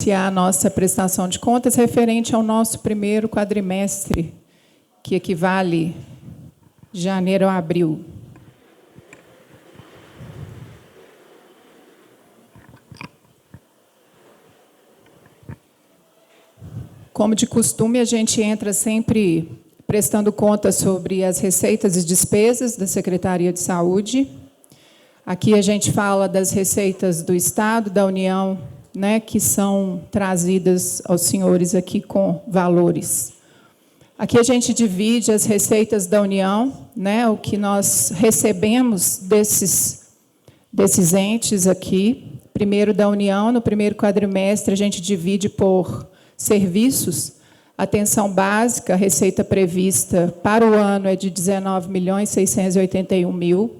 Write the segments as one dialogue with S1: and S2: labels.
S1: iniciar a nossa prestação de contas referente ao nosso primeiro quadrimestre, que equivale janeiro a abril. Como de costume, a gente entra sempre prestando contas sobre as receitas e despesas da Secretaria de Saúde. Aqui a gente fala das receitas do Estado, da União, né, que são trazidas aos senhores aqui com valores. Aqui a gente divide as receitas da União, né, o que nós recebemos desses entes aqui. Primeiro da União, no primeiro quadrimestre, a gente divide por serviços. Atenção básica, a receita prevista para o ano é de 19.681.000.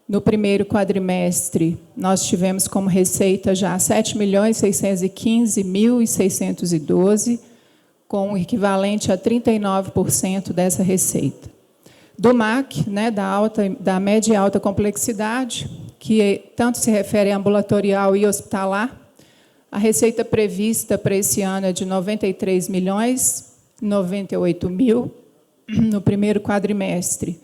S1: No primeiro quadrimestre, nós tivemos como receita já 7.615.612, com o equivalente a 39% dessa receita. Do MAC, né, da média e alta complexidade, que tanto se refere a ambulatorial e hospitalar, a receita prevista para esse ano é de 93.098.000. No primeiro quadrimestre,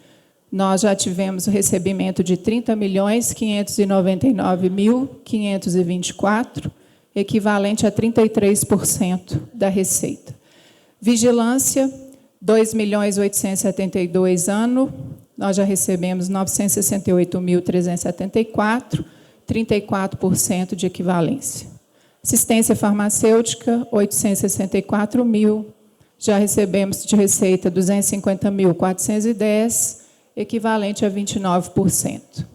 S1: nós já tivemos o recebimento de 30.599.524, equivalente a 33% da receita. Vigilância, 2.872.000 ano, nós já recebemos 968.374, 34% de equivalência. Assistência farmacêutica, 864.000, já recebemos de receita 250.410, equivalente a 29%.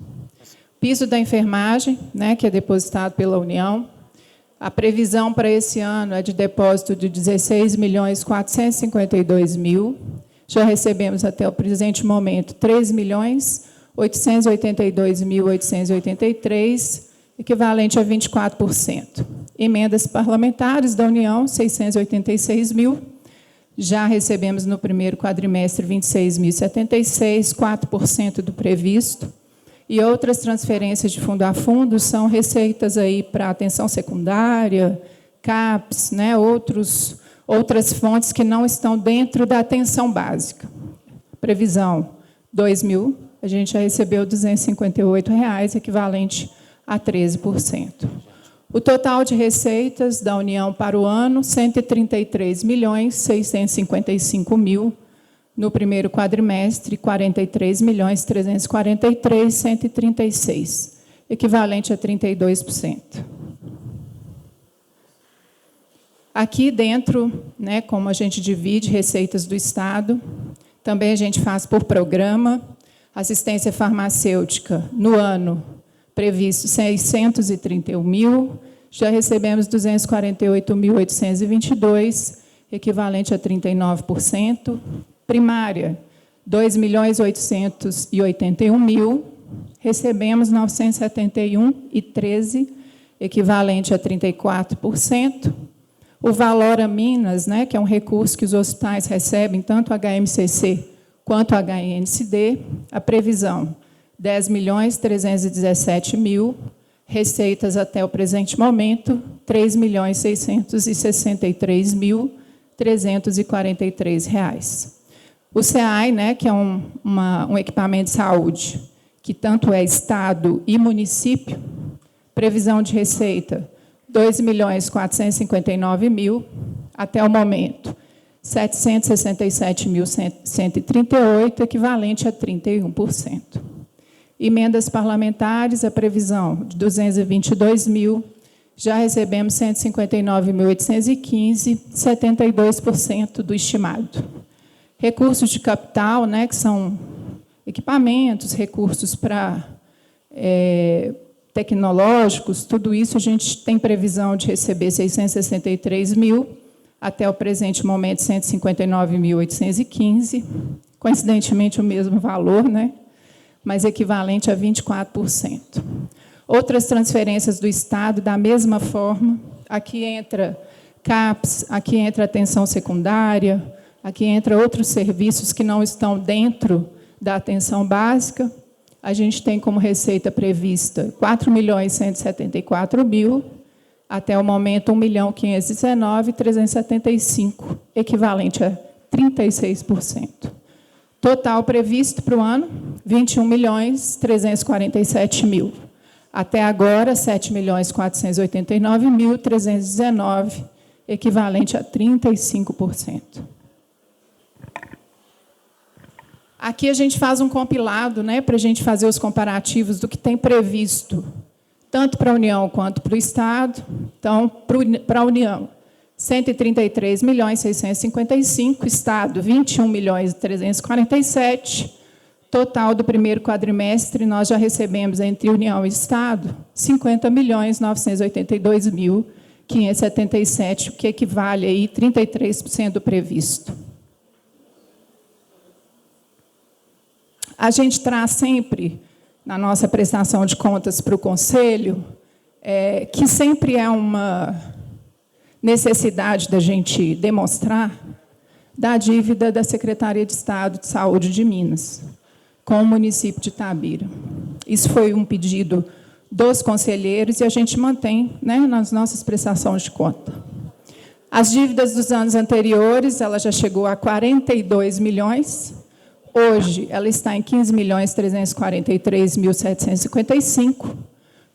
S1: Piso da enfermagem, né, que é depositado pela União, a previsão para esse ano é de depósito de 16.452.000, já recebemos até o presente momento 3.882.883, equivalente a 24%. Emendas parlamentares da União, 686.000, já recebemos no primeiro quadrimestre 26.076, 4% do previsto. E outras transferências de fundo a fundo são receitas aí para atenção secundária, CAPS, né, outras fontes que não estão dentro da atenção básica. Previsão, 2.000, a gente já recebeu R$ 258, equivalente a 13%. O total de receitas da União para o ano, 133.655.000. No primeiro quadrimestre, 43.343.136, equivalente a 32%. Aqui dentro, né, como a gente divide receitas do Estado, também a gente faz por programa. Assistência farmacêutica, no ano previsto 631.000, já recebemos 248.822, equivalente a 39%. Primária, 2.881.000, recebemos 971,13, equivalente a 34%. O valor a Minas, né, que é um recurso que os hospitais recebem, tanto HMCC quanto HNSD, a previsão, 10.317.000, receitas até o presente momento, 3.663.343 R$ O CEAI, né, que é um equipamento de saúde, que tanto é Estado e município, previsão de receita, 2.459.000, até o momento, 767.138, equivalente a 31%. Emendas parlamentares, a previsão de 222.000, já recebemos 159.815, 72% do estimado. Recursos de capital, né, que são equipamentos, recursos para tecnológicos, tudo isso a gente tem previsão de receber 663.000, até o presente momento 159.815, coincidentemente o mesmo valor, né, mas equivalente a 24%. Outras transferências do Estado, da mesma forma, aqui entra CAPS, aqui entra atenção secundária, aqui entra outros serviços que não estão dentro da atenção básica. A gente tem como receita prevista 4.174.000, até o momento, 1.519.375, equivalente a 36%. Total previsto para o ano, 21.347.000. Até agora, 7.489.319, equivalente a 35%. Aqui a gente faz um compilado, né, para a gente fazer os comparativos do que tem previsto, tanto para a União quanto para o Estado. Então, para a União, 133.655, Estado, 21.347. Total do primeiro quadrimestre, nós já recebemos, entre União e Estado, 50.982.577, o que equivale a 33% do previsto. A gente traz sempre, na nossa prestação de contas para o Conselho, que sempre é uma necessidade da gente demonstrar da dívida da Secretaria de Estado de Saúde de Minas com o município de Itabira. Isso foi um pedido dos conselheiros e a gente mantém, né, nas nossas prestações de conta. As dívidas dos anos anteriores, ela já chegou a 42 milhões. Hoje, ela está em 15.343.755,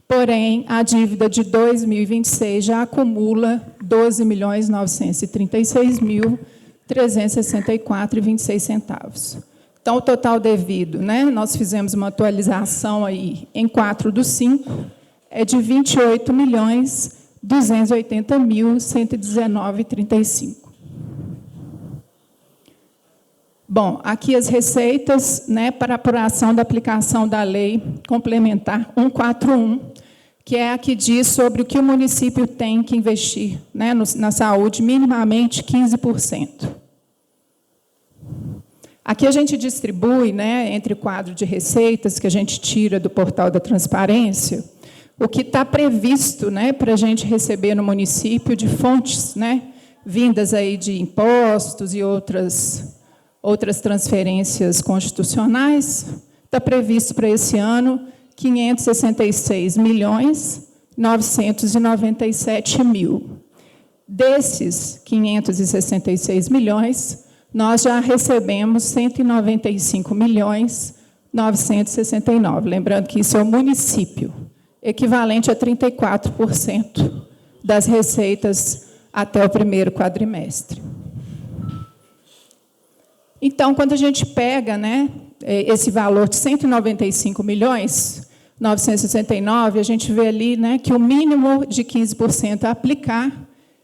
S1: porém, a dívida de 2026 já acumula 12.936.364,26 centavos. Então, o total devido, né, nós fizemos uma atualização aí em 4/5, é de 28.280.119,35. Bom, aqui as receitas, né, para apuração da aplicação da Lei Complementar 141, que é a que diz sobre o que o município tem que investir, né, na saúde, minimamente 15%. Aqui a gente distribui, né, entre o quadro de receitas que a gente tira do portal da transparência, o que está previsto, né, para a gente receber no município de fontes, né, vindas aí de impostos e outras transferências constitucionais. Está previsto para esse ano 566.997.000. Desses 566 milhões, nós já recebemos 195.969. Lembrando que isso é o município, equivalente a 34% das receitas até o primeiro quadrimestre. Então, quando a gente pega, né, esse valor de 195.969, a gente vê ali, né, que o mínimo de 15% a aplicar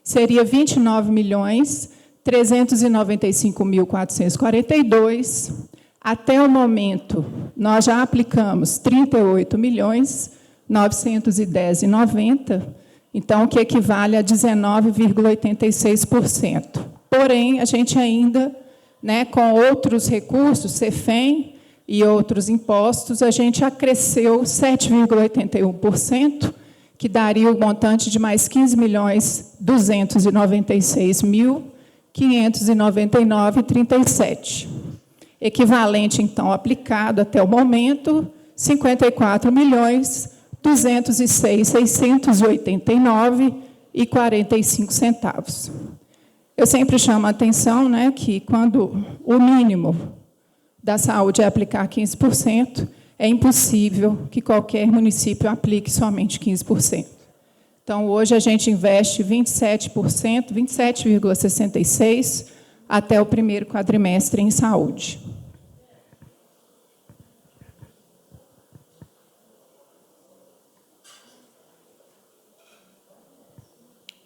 S1: seria 29.395.442. Até o momento, nós já aplicamos 38.910.090, então, o que equivale a 19,86%. Porém, a gente ainda, né, com outros recursos, CEFEM e outros impostos, a gente acresceu 7,81%, que daria o montante de mais 15.296.599,37. Equivalente, então, aplicado até o momento, 54.206.689,45 centavos. Eu sempre chamo a atenção, né, que quando o mínimo da saúde é aplicar 15%, é impossível que qualquer município aplique somente 15%. Então, hoje a gente investe 27%, 27,66% até o primeiro quadrimestre em saúde.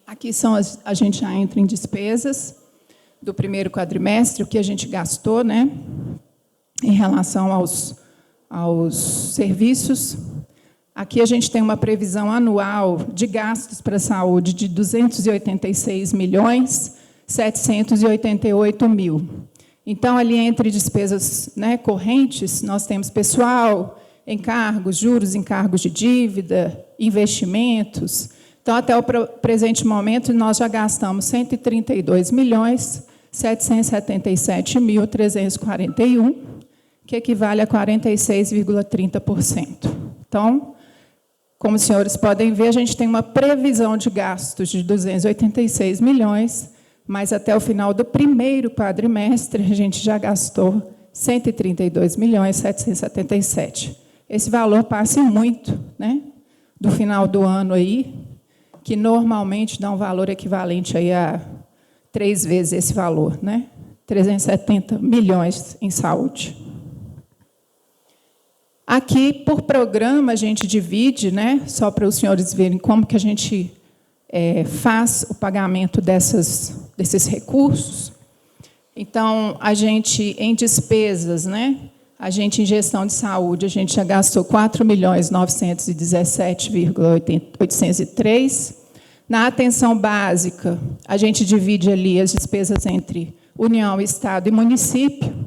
S1: Aqui são a gente já entra em despesas do primeiro quadrimestre, o que a gente gastou, né, em relação aos serviços. Aqui a gente tem uma previsão anual de gastos para a saúde de 286.788.000. Então, ali entre despesas, né, correntes, nós temos pessoal, encargos, juros, encargos de dívida, investimentos. Então, até o presente momento, nós já gastamos 132.777.341, que equivale a 46,30%. Então, como os senhores podem ver, a gente tem uma previsão de gastos de 286 milhões, mas até o final do primeiro quadrimestre, a gente já gastou 132 milhões 777. Esse valor passa muito, né, do final do ano aí, que normalmente dá um valor equivalente aí a 3 vezes esse valor, né? 370 milhões em saúde. Aqui, por programa, a gente divide, né, só para os senhores verem como que a gente faz o pagamento desses recursos. Então, a gente, em despesas, né, a gente, em gestão de saúde, a gente já gastou 4.917,803. Na atenção básica, a gente divide ali as despesas entre União, Estado e município,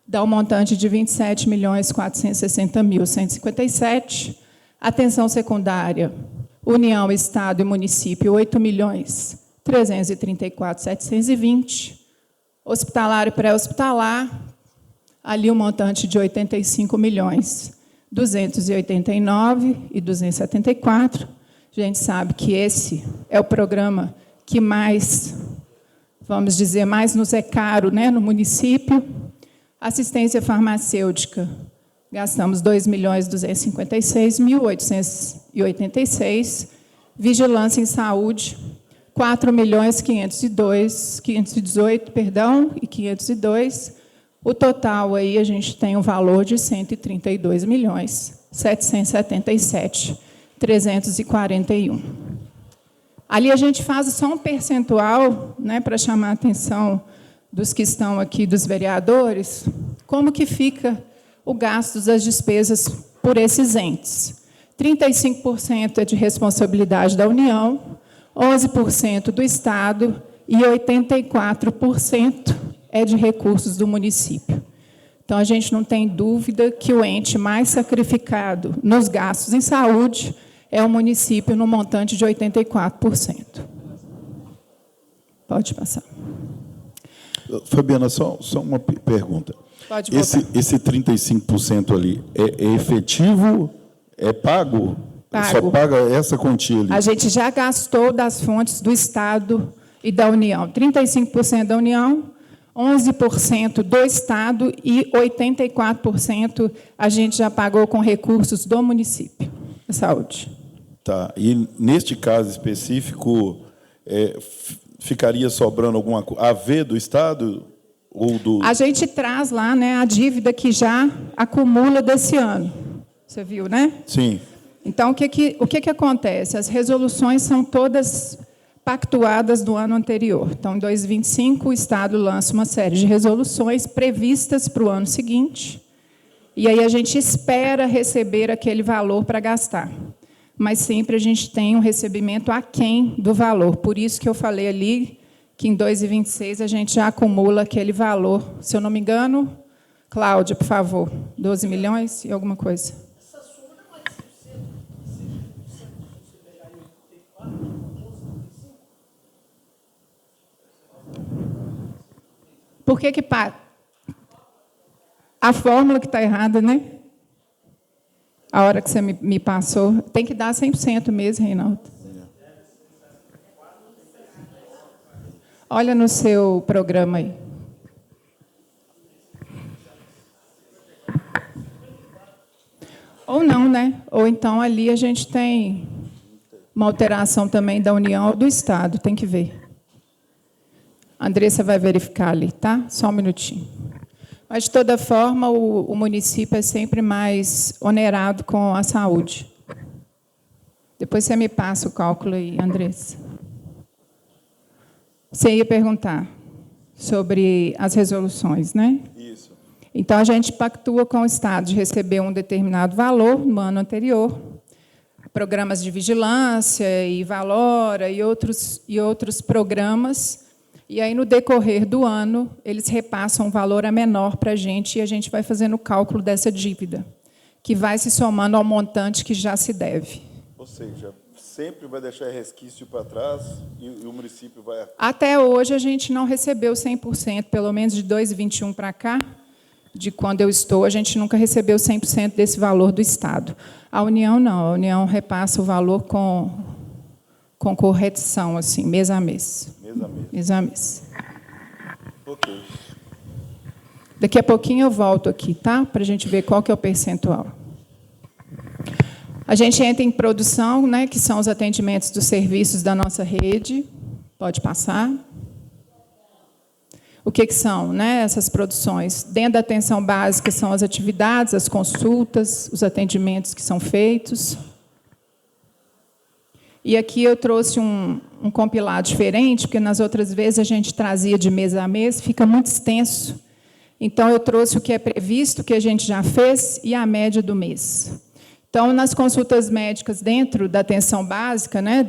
S1: dá um montante de 27.460.157. Atenção secundária, União, Estado e município, 8.334.720. Hospitalar e pré-hospitalar, ali um montante de 85.289.274. A gente sabe que esse é o programa que mais, vamos dizer, mais nos é caro, né, no município. Assistência farmacêutica, gastamos 2.256.886. Vigilância em saúde, 4.518.502. O total aí a gente tem um valor de 132.777.341. Ali a gente faz só um percentual, né, para chamar a atenção dos que estão aqui, dos vereadores, como que fica o gasto das despesas por esses entes. 35% é de responsabilidade da União, 11% do Estado e 84% é de recursos do município. Então, a gente não tem dúvida que o ente mais sacrificado nos gastos em saúde é o município, no montante de 84%. Pode passar.
S2: Fabiana, só uma pergunta.
S1: Pode voltar.
S2: Esse 35% ali é efetivo? É pago?
S1: Pago.
S2: Só paga essa quantia ali?
S1: A gente já gastou das fontes do Estado e da União. 35% da União, 11% do Estado e 84% a gente já pagou com recursos do município da saúde.
S2: Tá. E, neste caso específico, ficaria sobrando alguma coisa? AV do Estado? Ou do...
S1: A gente traz lá, né, a dívida que já acumula desse ano. Você viu, né?
S2: Sim.
S1: Então, o que acontece? As resoluções são todas pactuadas do ano anterior. Então, em 2025, o Estado lança uma série de resoluções previstas para o ano seguinte, e aí a gente espera receber aquele valor para gastar. Mas sempre a gente tem um recebimento aquém do valor. Por isso que eu falei ali que em 2026 a gente já acumula aquele valor. Se eu não me engano, Cláudia, por favor, 12 milhões e alguma coisa.
S3: Essa soma não é 5%, você pegar 84, 11,35?
S1: Por que a fórmula que está errada, né? A hora que você me passou, tem que dar 100% mesmo, Reinaldo. Olha no seu programa aí. Ou não, né? Ou então ali a gente tem uma alteração também da União ou do Estado, tem que ver. A Andressa vai verificar ali, tá? Só um minutinho. Mas, de toda forma, o município é sempre mais onerado com a saúde. Depois você me passa o cálculo aí, Andressa. Você ia perguntar sobre as resoluções, né?
S2: Isso.
S1: Então, a gente pactua com o Estado de receber um determinado valor no ano anterior, programas de vigilância e Valora e outros programas, e aí, no decorrer do ano, eles repassam um valor a menor para a gente e a gente vai fazendo o cálculo dessa dívida, que vai se somando ao montante que já se deve.
S2: Ou seja, sempre vai deixar resquício para trás e o município vai...
S1: Até hoje, a gente não recebeu 100%, pelo menos de 2021 para cá. de quando eu estou, a gente nunca recebeu 100% desse valor do Estado. A União, não. A União repassa o valor com correção, assim, mês a mês.
S2: Mês a mês.
S1: Mês a mês.
S2: Ok.
S1: Daqui a pouquinho eu volto aqui, tá? Para a gente ver qual que é o percentual. A gente entra em produção, né, que são os atendimentos dos serviços da nossa rede. Pode passar. O que são, né, essas produções? Dentro da atenção básica são as atividades, as consultas, os atendimentos que são feitos. E aqui eu trouxe um compilado diferente, porque nas outras vezes a gente trazia de mês a mês, fica muito extenso. Então, eu trouxe o que é previsto, o que a gente já fez, e a média do mês. Então, nas consultas médicas dentro da atenção básica, né,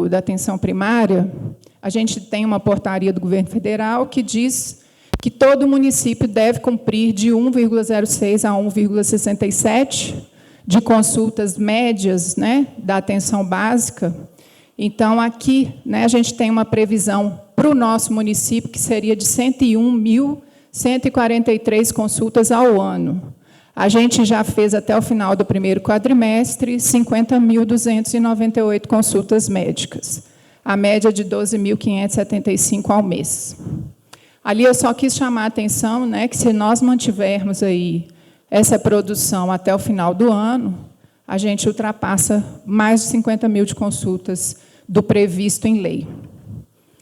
S1: da atenção primária, a gente tem uma portaria do governo federal que diz que todo município deve cumprir de 1,06 a 1,67 de consultas médias, né, da atenção básica. Então, aqui, né, a gente tem uma previsão para o nosso município que seria de 101.143 consultas ao ano. A gente já fez, até o final do primeiro quadrimestre, 50.298 consultas médicas. A média de 12.575 ao mês. Ali eu só quis chamar a atenção, né, que se nós mantivermos aí essa produção até o final do ano, a gente ultrapassa mais de 50 mil de consultas do previsto em lei.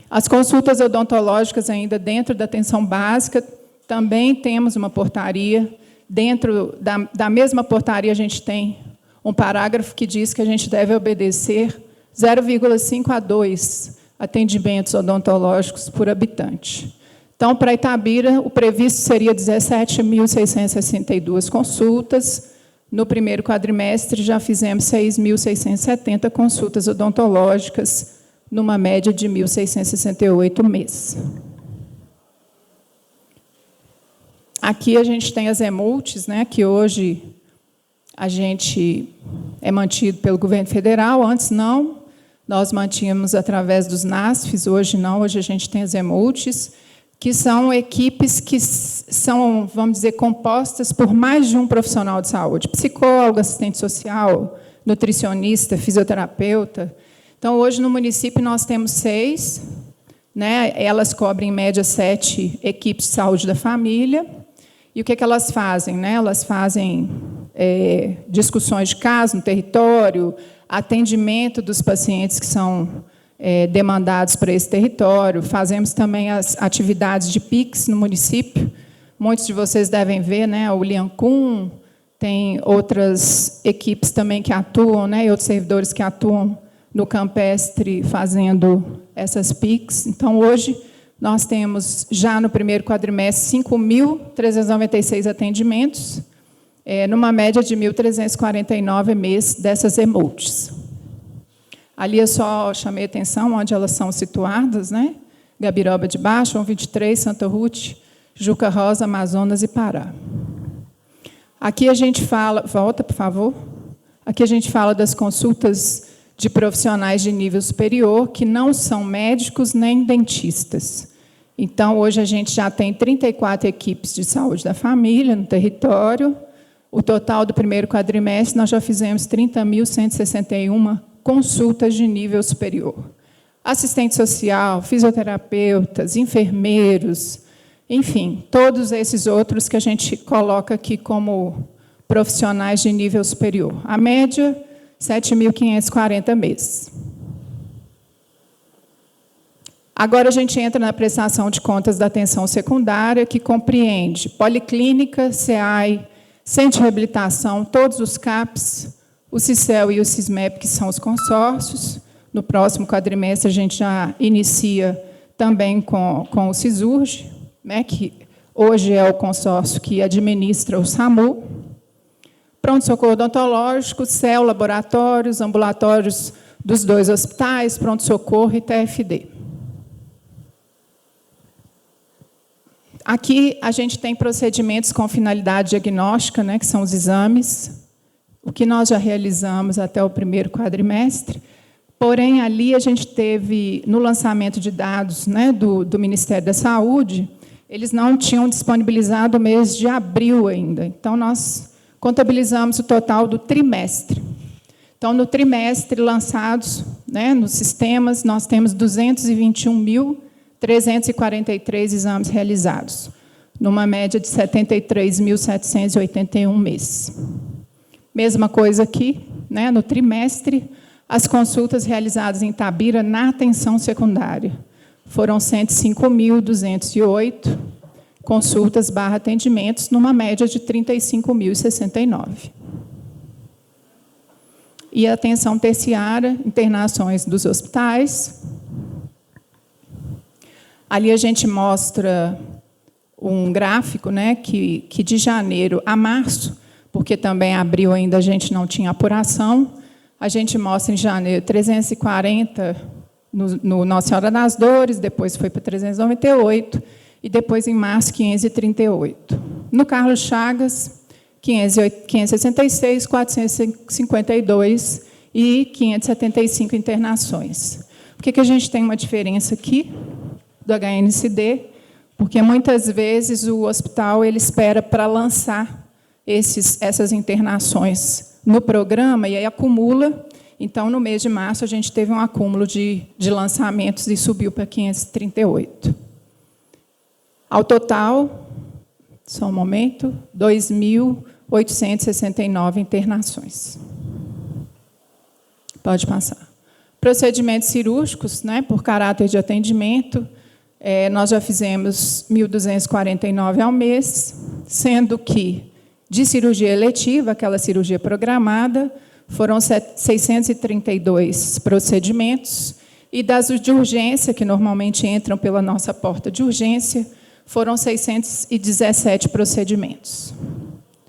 S1: As consultas odontológicas ainda dentro da atenção básica, também temos uma portaria. Dentro da mesma portaria, a gente tem um parágrafo que diz que a gente deve obedecer 0,5 a 2 atendimentos odontológicos por habitante. Então, para Itabira, o previsto seria 17.662 consultas. No primeiro quadrimestre, já fizemos 6.670 consultas odontológicas, numa média de 1.668 mês. Aqui a gente tem as EMULTs, né, que hoje a gente é mantido pelo governo federal, antes não, nós mantínhamos através dos NASFs, hoje não, hoje a gente tem as EMULTs, que são equipes que são, vamos dizer, compostas por mais de um profissional de saúde, psicólogo, assistente social, nutricionista, fisioterapeuta. Então, hoje no município nós temos 6, né, elas cobrem em média 7 equipes de saúde da família. E o que elas fazem? Né? Elas fazem discussões de caso no território, atendimento dos pacientes que são demandados para esse território. Fazemos também as atividades de PIX no município. Muitos de vocês devem ver, né? O Liancum, tem outras equipes também que atuam, né? E outros servidores que atuam no campestre fazendo essas PICs. Então, hoje, nós temos, já no primeiro quadrimestre, 5.396 atendimentos, numa média de 1.349 mês dessas EMULTs. Ali eu só chamei atenção onde elas são situadas, né? Gabiroba de Baixo, 123, Santa Ruth, Juca Rosa, Amazonas e Pará. Aqui a gente fala, volta, por favor. Aqui a gente fala das consultas de profissionais de nível superior, que não são médicos nem dentistas. Então, hoje a gente já tem 34 equipes de saúde da família no território. O total do primeiro quadrimestre, nós já fizemos 30.161 consultas de nível superior. Assistente social, fisioterapeutas, enfermeiros, enfim, todos esses outros que a gente coloca aqui como profissionais de nível superior. A média, 7.540 meses. Agora a gente entra na prestação de contas da atenção secundária, que compreende policlínica, SEAI, centro de reabilitação, todos os CAPs, o CICEL e o CISMEP, que são os consórcios. No próximo quadrimestre, a gente já inicia também com o CISURG, né, que hoje é o consórcio que administra o SAMU. Pronto-socorro odontológico, CEL, laboratórios, ambulatórios dos 2 hospitais, pronto-socorro e TFD. Aqui a gente tem procedimentos com finalidade diagnóstica, né, que são os exames, o que nós já realizamos até o primeiro quadrimestre. Porém, ali a gente teve, no lançamento de dados, né, do Ministério da Saúde, eles não tinham disponibilizado o mês de abril ainda. Então, nós contabilizamos o total do trimestre. Então, no trimestre lançados, né, nos sistemas, nós temos 221.343 exames realizados, numa média de 73.781 mês. Mesma coisa aqui, né, no trimestre, as consultas realizadas em Itabira na atenção secundária foram 105.208 consultas/atendimentos, numa média de 35.069. E a atenção terciária, internações dos hospitais. Ali a gente mostra um gráfico, né, que de janeiro a março, porque também abril ainda a gente não tinha apuração, a gente mostra em janeiro 340 no Nossa Senhora das Dores, depois foi para 398, e depois em março 538. No Carlos Chagas, 566, 452 e 575 internações. Por que a gente tem uma diferença aqui do HNCD? Porque muitas vezes o hospital ele espera para lançar essas internações no programa e aí acumula. Então, no mês de março, a gente teve um acúmulo de lançamentos e subiu para 538. Ao total, só um momento, 2.869 internações. Pode passar. Procedimentos cirúrgicos, né, por caráter de atendimento, nós já fizemos 1.249 ao mês, sendo que, de cirurgia eletiva, aquela cirurgia programada, foram 632 procedimentos, e das de urgência, que normalmente entram pela nossa porta de urgência, foram 617 procedimentos.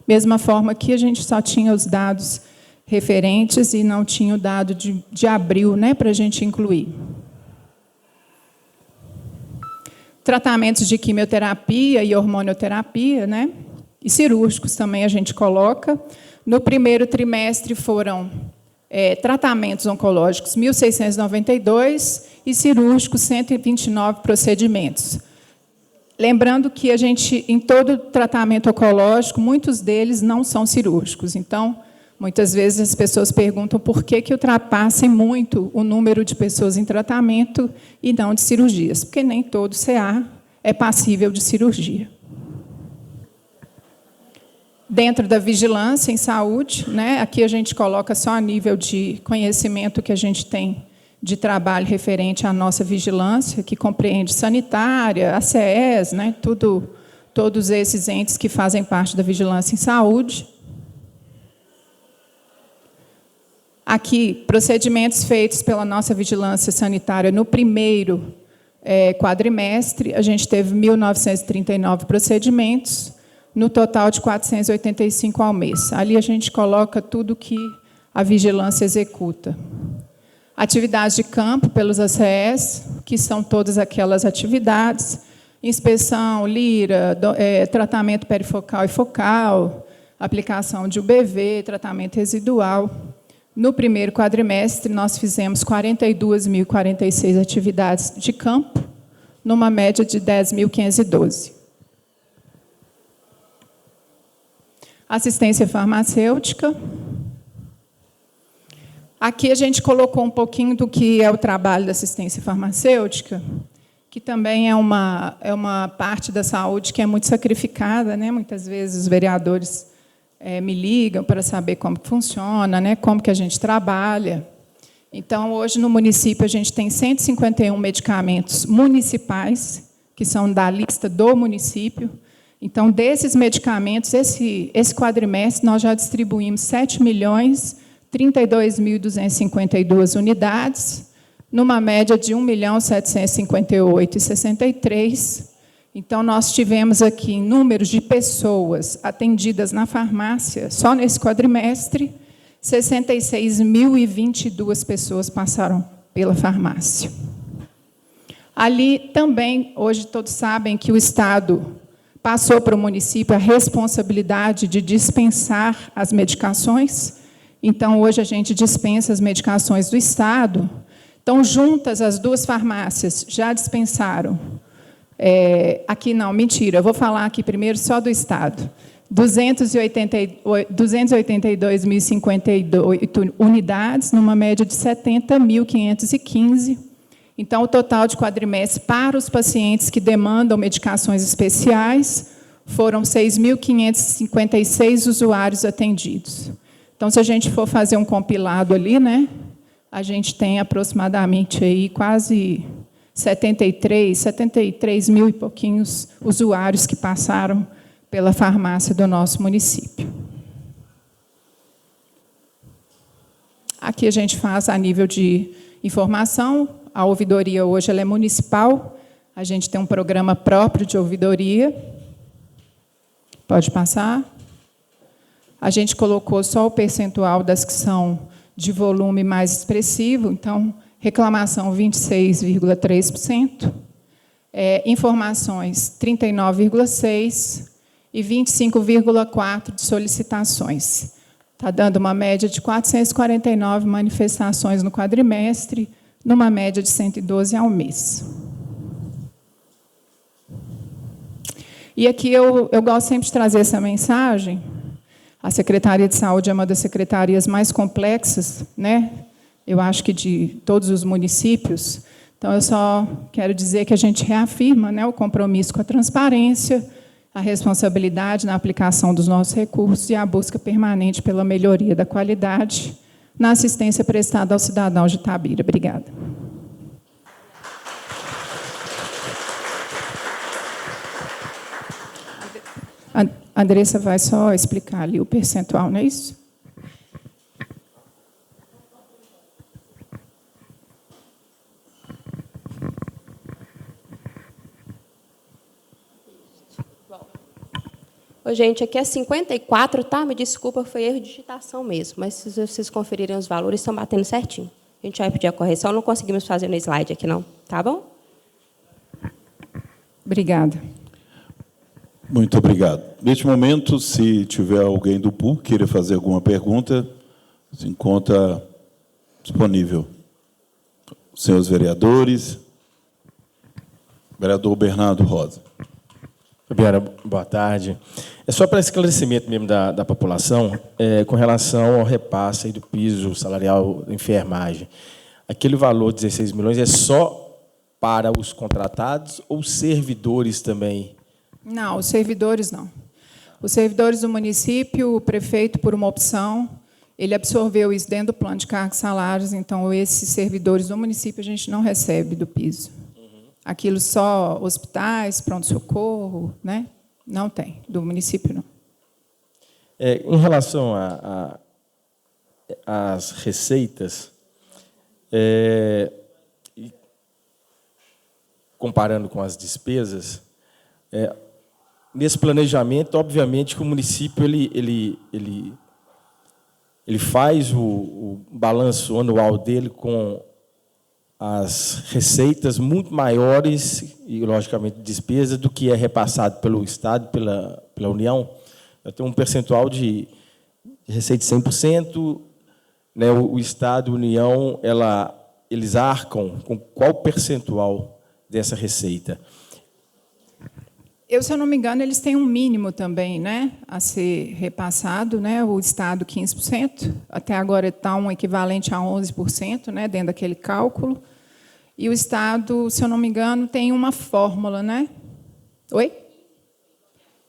S1: Mesma forma que a gente só tinha os dados referentes e não tinha o dado de abril, né, para a gente incluir. Tratamentos de quimioterapia e hormonioterapia, né, e cirúrgicos também a gente coloca. No primeiro trimestre foram tratamentos oncológicos 1.692 e cirúrgicos 129 procedimentos. Lembrando que a gente, em todo tratamento oncológico, muitos deles não são cirúrgicos. Então, muitas vezes as pessoas perguntam por que ultrapassem muito o número de pessoas em tratamento e não de cirurgias, porque nem todo CA é passível de cirurgia. Dentro da vigilância em saúde, né, aqui a gente coloca só a nível de conhecimento que a gente tem de trabalho referente à nossa vigilância, que compreende sanitária, ACES, né, todos esses entes que fazem parte da vigilância em saúde. Aqui, procedimentos feitos pela nossa vigilância sanitária no primeiro quadrimestre, a gente teve 1.939 procedimentos, no total de 485 ao mês. Ali a gente coloca tudo que a vigilância executa. Atividades de campo pelos ACS, que são todas aquelas atividades, inspeção, lira, tratamento perifocal e focal, aplicação de UBV, tratamento residual. No primeiro quadrimestre, nós fizemos 42.046 atividades de campo, numa média de 10.512. Assistência farmacêutica. Aqui a gente colocou um pouquinho do que é o trabalho da assistência farmacêutica, que também é uma parte da saúde que é muito sacrificada, né? Muitas vezes os vereadores me ligam para saber como que funciona, né? Como que a gente trabalha. Então, hoje, no município, a gente tem 151 medicamentos municipais, que são da lista do município. Então, desses medicamentos, esse quadrimestre, nós já distribuímos 7.032.252 unidades, numa média de 1.758.063. Então, nós tivemos aqui números de pessoas atendidas na farmácia, só nesse quadrimestre, 66.022 pessoas passaram pela farmácia. Ali também, hoje todos sabem que o Estado passou para o município a responsabilidade de dispensar as medicações. Então, hoje a gente dispensa as medicações do Estado. Então, juntas, as duas farmácias já dispensaram Aqui não, mentira, eu vou falar aqui primeiro só do Estado. 282.058 unidades, numa média de 70.515. Então, o total de quadrimestre para os pacientes que demandam medicações especiais foram 6.556 usuários atendidos. Então, se a gente for fazer um compilado ali, né, a gente tem aproximadamente aí quase 73 mil e pouquinhos usuários que passaram pela farmácia do nosso município. Aqui a gente faz a nível de informação. A ouvidoria hoje ela é municipal. A gente tem um programa próprio de ouvidoria. Pode passar. A gente colocou só o percentual das que são de volume mais expressivo. Então, reclamação 26,3%, informações 39,6% e 25,4% de solicitações. Está dando uma média de 449 manifestações no quadrimestre, numa média de 112 ao mês. E aqui eu gosto sempre de trazer essa mensagem. A Secretaria de Saúde é uma das secretarias mais complexas, né? Eu acho que de todos os municípios. Então, eu só quero dizer que a gente reafirma, né, o compromisso com a transparência, a responsabilidade na aplicação dos nossos recursos e a busca permanente pela melhoria da qualidade na assistência prestada ao cidadão de Itabira. Obrigada. A Andressa vai só explicar ali o percentual, não é isso?
S4: Ô, gente, aqui é 54, tá? Me desculpa, foi erro de digitação mesmo. Mas se vocês conferirem os valores, estão batendo certinho. A gente vai pedir a correção, não conseguimos fazer no slide aqui, não. Tá bom?
S1: Obrigada.
S2: Muito obrigado. Neste momento, se tiver alguém do PUC queira fazer alguma pergunta, se encontra disponível. Senhores vereadores. Vereador Bernardo Rosa.
S5: Fabiana, boa tarde. É só para esclarecimento mesmo da população, com relação ao repasse aí do piso salarial da enfermagem. Aquele valor de 16 milhões é só para os contratados ou servidores também?
S1: Não, os servidores não. Os servidores do município, o prefeito, por uma opção, ele absorveu isso dentro do plano de cargos e salários, então esses servidores do município a gente não recebe do piso. Aquilo só hospitais, pronto-socorro, né? Não tem, do município não.
S5: Em relação às receitas, comparando com as despesas, nesse planejamento, obviamente, que o município ele faz o balanço anual dele com as receitas muito maiores e, logicamente, despesas do que é repassado pelo Estado, pela União. Tem um percentual de receita de 100%, né? O Estado e a União, eles arcam com qual percentual dessa receita?
S1: Se eu não me engano, eles têm um mínimo também, né, a ser repassado, né, o Estado 15%, até agora está um equivalente a 11%, né, dentro daquele cálculo, e o Estado, se eu não me engano, tem uma fórmula, né? Oi?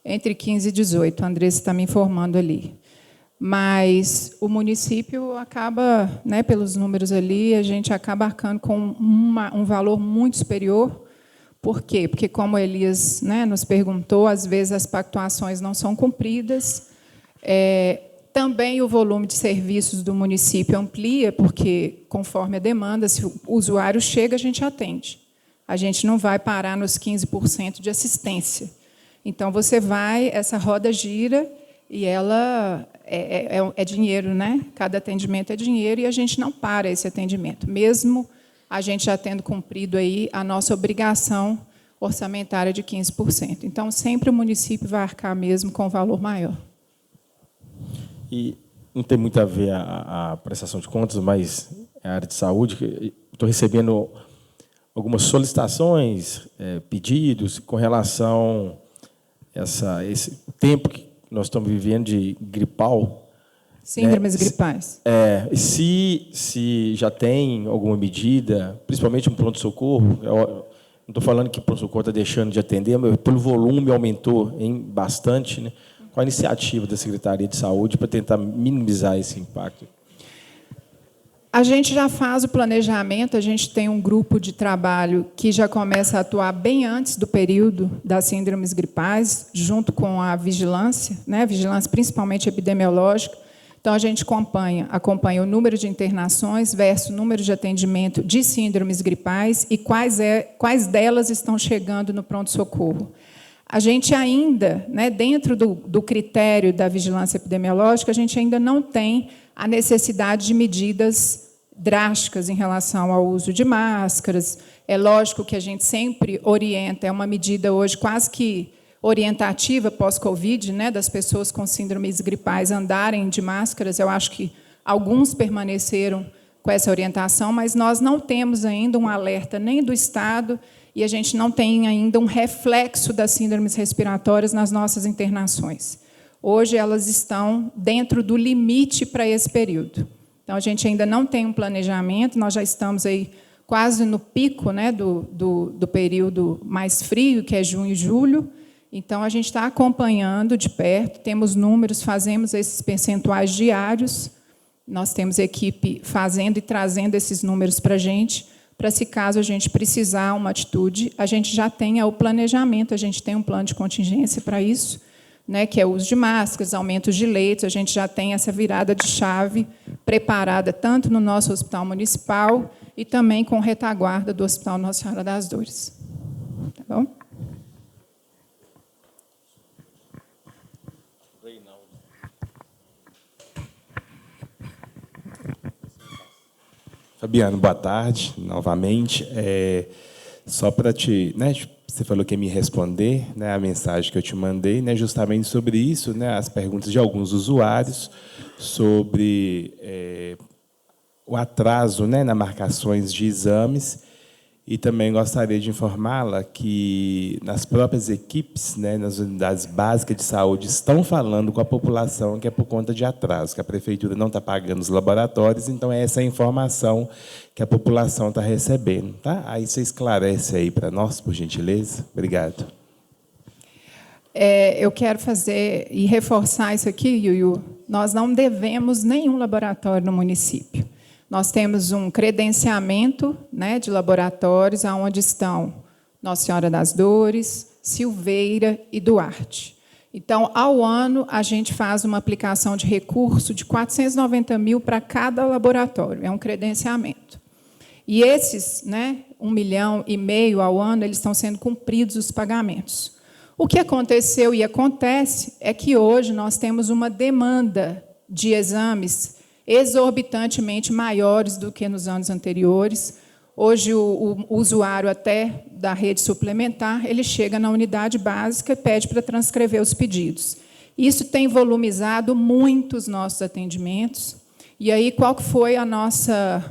S1: Entre 15 e 18, a Andressa está me informando ali. Mas o município acaba, né, pelos números ali, a gente acaba arcando com um valor muito superior. Por quê? Porque, como Elias, né, nos perguntou, às vezes as pactuações não são cumpridas. Também o volume de serviços do município amplia, porque, conforme a demanda, se o usuário chega, a gente atende. A gente não vai parar nos 15% de assistência. Então, você vai, essa roda gira, e ela é dinheiro, né? Cada atendimento é dinheiro, e a gente não para esse atendimento, mesmo a gente já tendo cumprido aí a nossa obrigação orçamentária de 15%. Então, sempre o município vai arcar mesmo com um valor maior.
S5: E não tem muito a ver a prestação de contas, mas é a área de saúde. Estou recebendo algumas solicitações, pedidos com relação a esse tempo que nós estamos vivendo de gripal.
S1: Síndromes gripais.
S5: Se já tem alguma medida, principalmente um pronto-socorro, não estou falando que o pronto-socorro está deixando de atender, mas pelo volume aumentou bastante, né? Qual a iniciativa da Secretaria de Saúde para tentar minimizar esse impacto?
S1: A gente já faz o planejamento, a gente tem um grupo de trabalho que já começa a atuar bem antes do período das síndromes gripais, junto com a vigilância, né? Vigilância principalmente epidemiológica. Então, a gente acompanha o número de internações versus o número de atendimento de síndromes gripais e quais delas estão chegando no pronto-socorro. A gente ainda, né, dentro do critério da vigilância epidemiológica, a gente ainda não tem a necessidade de medidas drásticas em relação ao uso de máscaras. É lógico que a gente sempre orienta, é uma medida hoje quase que orientativa pós-Covid, né, das pessoas com síndromes gripais andarem de máscaras. Eu acho que alguns permaneceram com essa orientação, mas nós não temos ainda um alerta nem do Estado e a gente não tem ainda um reflexo das síndromes respiratórias nas nossas internações. Hoje, elas estão dentro do limite para esse período. Então, a gente ainda não tem um planejamento, nós já estamos aí quase no pico, né, do período mais frio, que é junho e julho. Então, a gente está acompanhando de perto, temos números, fazemos esses percentuais diários, nós temos equipe fazendo e trazendo esses números para a gente, para se caso a gente precisar uma atitude, a gente já tenha o planejamento, a gente tem um plano de contingência para isso, né, que é o uso de máscaras, aumentos de leitos, a gente já tem essa virada de chave preparada tanto no nosso hospital municipal e também com retaguarda do Hospital Nossa Senhora das Dores. Tá bom?
S6: Fabiano, boa tarde, novamente. Só para você falou que ia me responder, né, a mensagem que eu te mandei, né, justamente sobre isso, né, as perguntas de alguns usuários sobre o atraso, né, nas marcações de exames. E também gostaria de informá-la que nas próprias equipes, né, nas unidades básicas de saúde, estão falando com a população que é por conta de atraso, que a prefeitura não está pagando os laboratórios, então é essa a informação que a população está recebendo. Tá? Aí você esclarece aí para nós, por gentileza. Obrigado.
S1: Eu quero fazer e reforçar isso aqui, Yuyu. Nós não devemos nenhum laboratório no município. Nós temos um credenciamento, né, de laboratórios, onde estão Nossa Senhora das Dores, Silveira e Duarte. Então, ao ano, a gente faz uma aplicação de recurso de 490 mil para cada laboratório, é um credenciamento. E esses, né, 1,5 milhão ao ano, eles estão sendo cumpridos os pagamentos. O que aconteceu e acontece é que hoje nós temos uma demanda de exames exorbitantemente maiores do que nos anos anteriores. Hoje, o usuário até da rede suplementar, ele chega na unidade básica e pede para transcrever os pedidos. Isso tem volumizado muito os nossos atendimentos. E aí, qual que foi a nossa,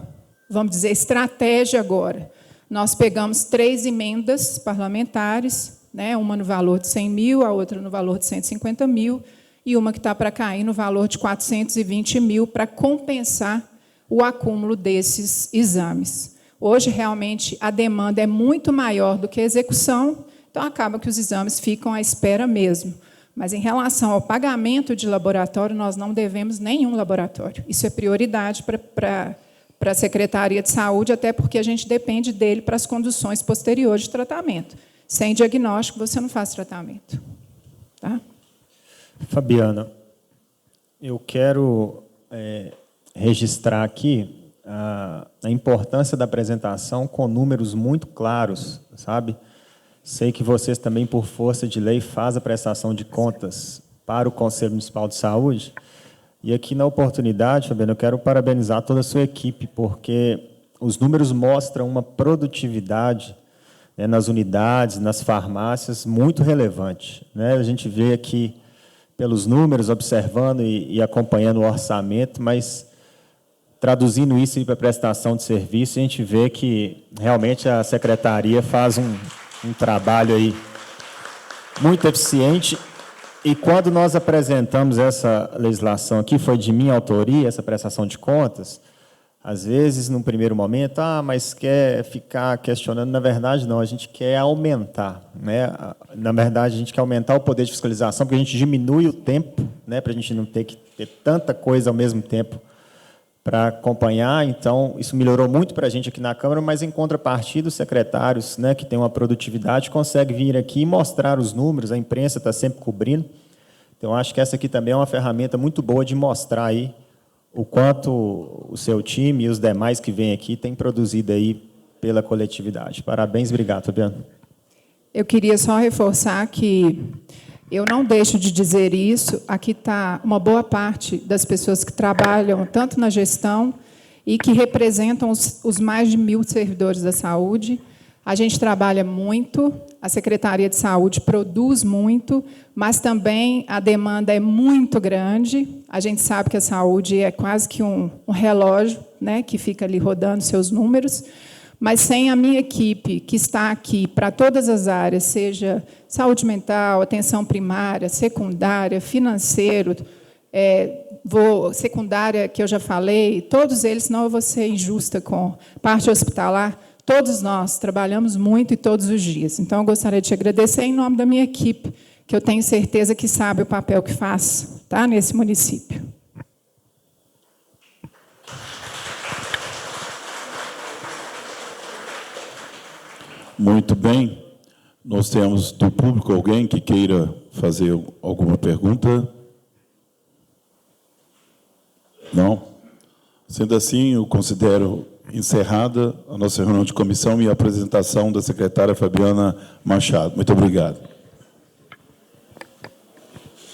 S1: vamos dizer, estratégia agora? Nós pegamos 3 emendas parlamentares, né, uma no valor de 100 mil, a outra no valor de 150 mil, e uma que está para cair no valor de 420 mil, para compensar o acúmulo desses exames. Hoje, realmente, a demanda é muito maior do que a execução, então acaba que os exames ficam à espera mesmo. Mas, em relação ao pagamento de laboratório, nós não devemos nenhum laboratório. Isso é prioridade para a Secretaria de Saúde, até porque a gente depende dele para as conduções posteriores de tratamento. Sem diagnóstico, você não faz tratamento. Tá?
S7: Fabiana, eu quero registrar aqui a importância da apresentação com números muito claros, sabe? Sei que vocês também, por força de lei, fazem a prestação de contas para o Conselho Municipal de Saúde. E aqui, na oportunidade, Fabiana, eu quero parabenizar toda a sua equipe, porque os números mostram uma produtividade, né, nas unidades, nas farmácias, muito relevante. Né? A gente vê aqui pelos números, observando e acompanhando o orçamento, mas traduzindo isso para prestação de serviço, a gente vê que realmente a secretaria faz um trabalho aí muito eficiente. E quando nós apresentamos essa legislação aqui, foi de minha autoria, essa prestação de contas, às vezes, num primeiro momento, mas quer ficar questionando. Na verdade, não, a gente quer aumentar, né? Na verdade, a gente quer aumentar o poder de fiscalização, porque a gente diminui o tempo, né, para a gente não ter que ter tanta coisa ao mesmo tempo para acompanhar. Então, isso melhorou muito para a gente aqui na Câmara, mas, em contrapartida, os secretários, né, que têm uma produtividade, conseguem vir aqui e mostrar os números, a imprensa está sempre cobrindo. Então, acho que essa aqui também é uma ferramenta muito boa de mostrar aí o quanto o seu time e os demais que vêm aqui têm produzido aí pela coletividade. Parabéns, obrigado, Fabiano.
S1: Eu queria só reforçar que eu não deixo de dizer isso. Aqui está uma boa parte das pessoas que trabalham tanto na gestão e que representam os mais de 1.000 servidores da saúde. A gente trabalha muito, a Secretaria de Saúde produz muito, mas também a demanda é muito grande. A gente sabe que a saúde é quase que um relógio, né, que fica ali rodando seus números, mas sem a minha equipe, que está aqui para todas as áreas, seja saúde mental, atenção primária, secundária, financeiro, secundária, que eu já falei, todos eles, senão eu vou ser injusta com parte hospitalar. Todos nós trabalhamos muito e todos os dias. Então, eu gostaria de te agradecer em nome da minha equipe, que eu tenho certeza que sabe o papel que faz, tá, nesse município.
S2: Muito bem. Nós temos do público alguém que queira fazer alguma pergunta? Não? Sendo assim, eu considero encerrada a nossa reunião de comissão e a apresentação da secretária Fabiana Machado. Muito obrigado.